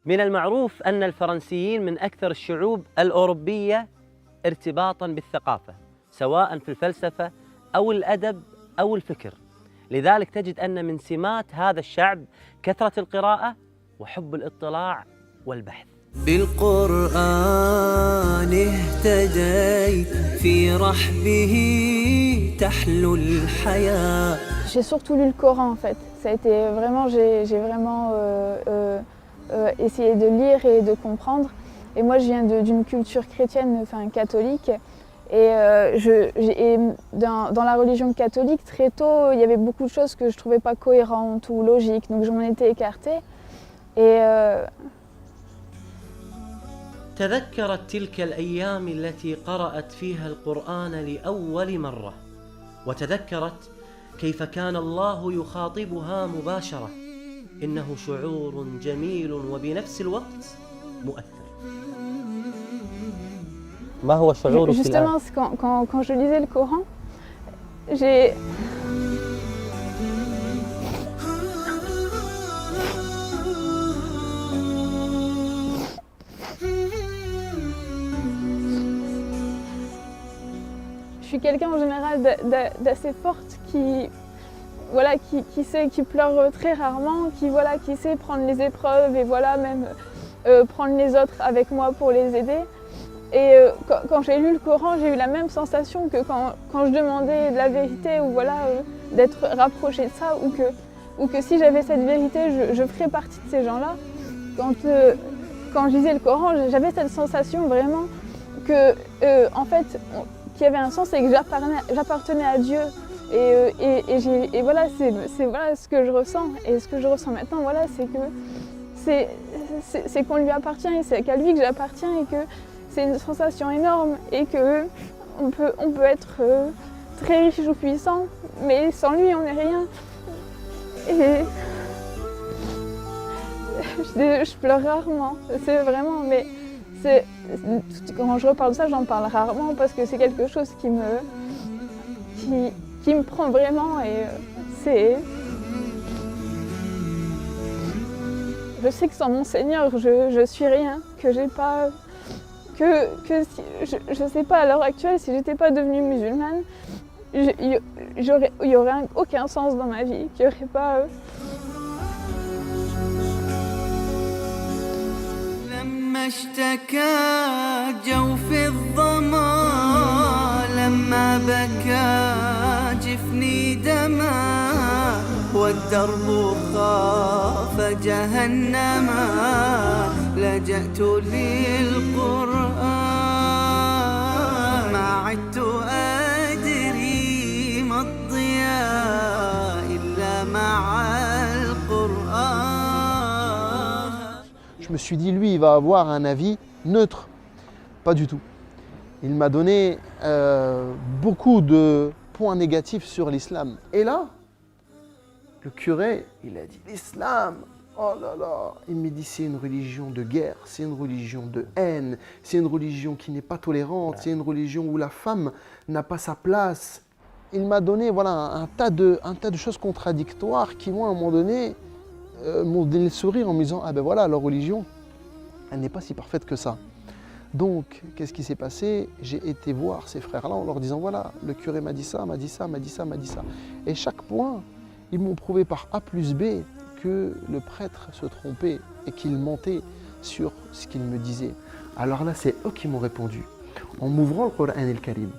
من المعروف أن الفرنسيين من أكثر الشعوب الأوروبية ارتباطاً بالثقافة، سواء في الفلسفة أو الأدب أو الفكر. لذلك تجد أن من سمات هذا الشعب كثرة القراءة وحب الاطلاع والبحث. بالقرآن اهتديت في رحبه تحلو الحياة. J'ai surtout lu le Coran en fait. Ça a été vraiment, j'ai vraiment essayé de lire et de comprendre. Et moi je viens d'une culture chrétienne, enfin catholique. Et dans la religion catholique, très tôt, il y avait beaucoup de choses que je ne trouvais pas cohérentes ou logiques. Donc je m'en étais écartée. Et تذكرت تلك الأيام التي قرأت فيها القرآن لأول مرة، وتذكرت كيف كان الله يخاطبها مباشرة. إنه شعور جميل وبنفس الوقت مؤثر. ما هو شعورك الآن؟ Justement, quand je lisais le Coran, j'ai... Je suis quelqu'un en général d'assez forte qui pleure très rarement, qui sait prendre les épreuves et même prendre les autres avec moi pour les aider. Et quand j'ai lu le Coran, j'ai eu la même sensation que quand je demandais de la vérité ou d'être rapprochée de ça, ou que si j'avais cette vérité, je ferais partie de ces gens-là. Quand je lisais le Coran, j'avais cette sensation vraiment que, en fait, qu'il y avait un sens et que j'appartenais à Dieu. Et voilà, c'est voilà ce que je ressens. Et ce que je ressens maintenant, voilà, c'est qu'on lui appartient et c'est qu'à lui que j'appartiens et que c'est une sensation énorme et qu'on peut être très riche ou puissant, mais sans lui on n'est rien. Et je pleure rarement, c'est vraiment, mais quand je reparle de ça, j'en parle rarement parce que c'est quelque chose qui me prend vraiment et je sais que sans mon Seigneur, je suis rien, que j'ai pas... Que je ne sais pas à l'heure actuelle, si j'étais pas devenue musulmane, il y aurait aucun sens dans ma vie, qu'il n'y aurait pas... لما اشتكى جوف الظما لما بكى جفني دما والدرب خاف جهنما لجأت للقرآن ما عدت أدري ما الضياء إلا مع القرآن. Je me suis dit, lui, il va avoir un avis neutre. Pas du tout. Il m'a donné beaucoup de points négatifs sur l'islam. Et là, le curé, il a dit, l'islam, oh là là, il m'a dit, c'est une religion de guerre, c'est une religion de haine, c'est une religion qui n'est pas tolérante, c'est une religion où la femme n'a pas sa place. Il m'a donné un tas de choses contradictoires qui, moi, à un moment donné, m'ont donné le sourire en me disant, ah ben voilà, leur religion, elle n'est pas si parfaite que ça. Donc, qu'est-ce qui s'est passé? J'ai été voir ces frères-là en leur disant, voilà, le curé m'a dit ça, m'a dit ça, m'a dit ça, m'a dit ça. Et chaque point, ils m'ont prouvé par A plus B que le prêtre se trompait et qu'il mentait sur ce qu'il me disait. Alors là, c'est eux qui m'ont répondu, en m'ouvrant le Coran al-Karim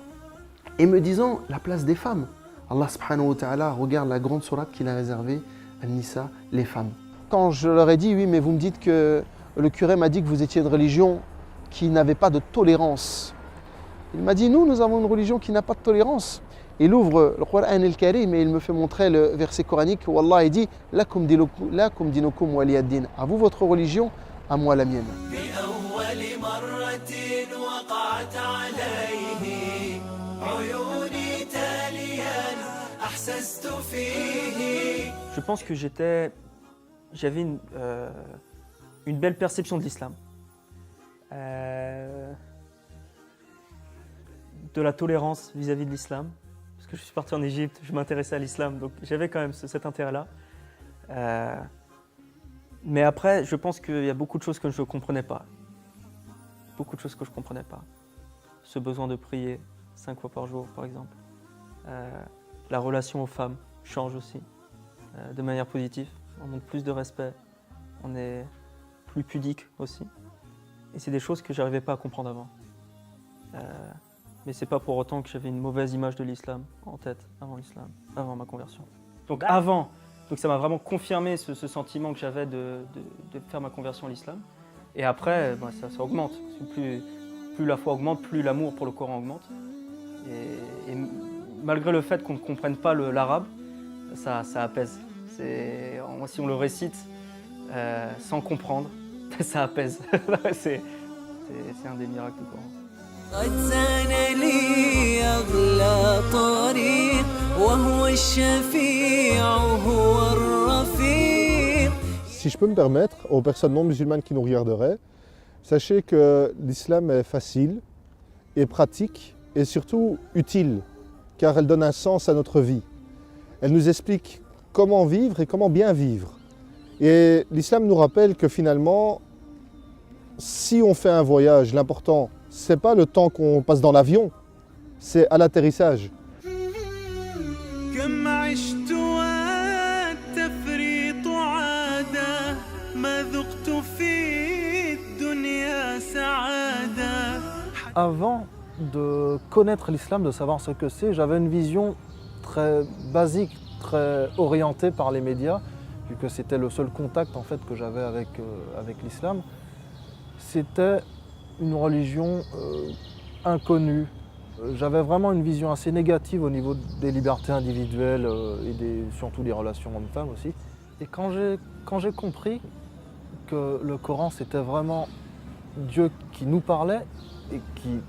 et me disant la place des femmes. Allah subhanahu wa ta'ala regarde la grande sourate qu'il a réservée à Nisa, les femmes. Quand je leur ai dit, oui, mais vous me dites que le curé m'a dit que vous étiez une religion qui n'avait pas de tolérance. Il m'a dit, nous avons une religion qui n'a pas de tolérance. Il ouvre le Coran al-Karim et il me fait montrer le verset coranique où Allah dit « Lakum dinukum waliyad-din » à vous votre religion, à moi la mienne. Je pense que j'avais une belle perception de l'islam. De la tolérance vis-à-vis de l'islam. Parce que je suis parti en Égypte, je m'intéressais à l'islam, donc j'avais quand même cet intérêt-là. Mais après, je pense qu'il y a beaucoup de choses que je ne comprenais pas. Beaucoup de choses que je ne comprenais pas. Ce besoin de prier 5 fois par jour, par exemple. La relation aux femmes change aussi, de manière positive. On montre plus de respect, on est plus pudique aussi. Et c'est des choses que je n'arrivais pas à comprendre avant. Mais c'est pas pour autant que j'avais une mauvaise image de l'islam en tête avant l'islam, avant ma conversion. Donc ça m'a vraiment confirmé ce sentiment que j'avais de faire ma conversion à l'islam. Et après, bah, ça augmente. Plus la foi augmente, plus l'amour pour le Coran augmente. Et malgré le fait qu'on ne comprenne pas l'arabe, ça apaise. Si on le récite sans comprendre, ça apaise. c'est un des miracles du Coran. قد زان لي أغلى طريق وهو الشفيع هو الرفيق. Si je peux me permettre, aux personnes non musulmanes qui nous regarderaient, sachez que l'islam est facile et pratique et surtout utile, car elle donne un sens à notre vie. Elle nous explique comment vivre et comment bien vivre. Et l'islam nous rappelle que finalement, si on fait un voyage, l'important, c'est pas le temps qu'on passe dans l'avion, c'est à l'atterrissage. كم عشت والتفريط عادة ما ذقت في الدنيا سعادة. Avant de connaître l'islam, de savoir ce que c'est, j'avais une vision très basique, très orientée par les médias, vu que c'était le seul contact en fait que j'avais avec l'islam. C'était une religion inconnue. J'avais vraiment une vision assez négative au niveau des libertés individuelles et surtout des relations hommes-femmes aussi. Et quand j'ai compris que le Coran c'était vraiment Dieu qui nous parlait et qui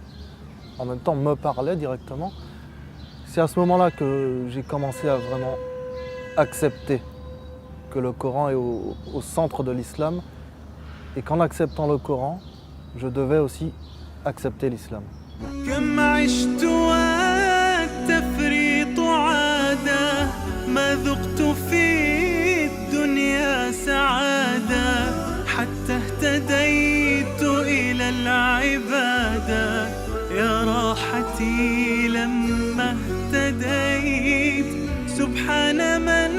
en même temps me parlait directement, c'est à ce moment-là que j'ai commencé à vraiment accepter que le Coran est au centre de l'islam et qu'en acceptant le Coran, je devais aussi accepter l'islam. كم عشت والتفريط عادة ما ذقت في الدنيا سعادة حتى اهتديت إلى العبادة يا راحتي لما اهتديت سبحان من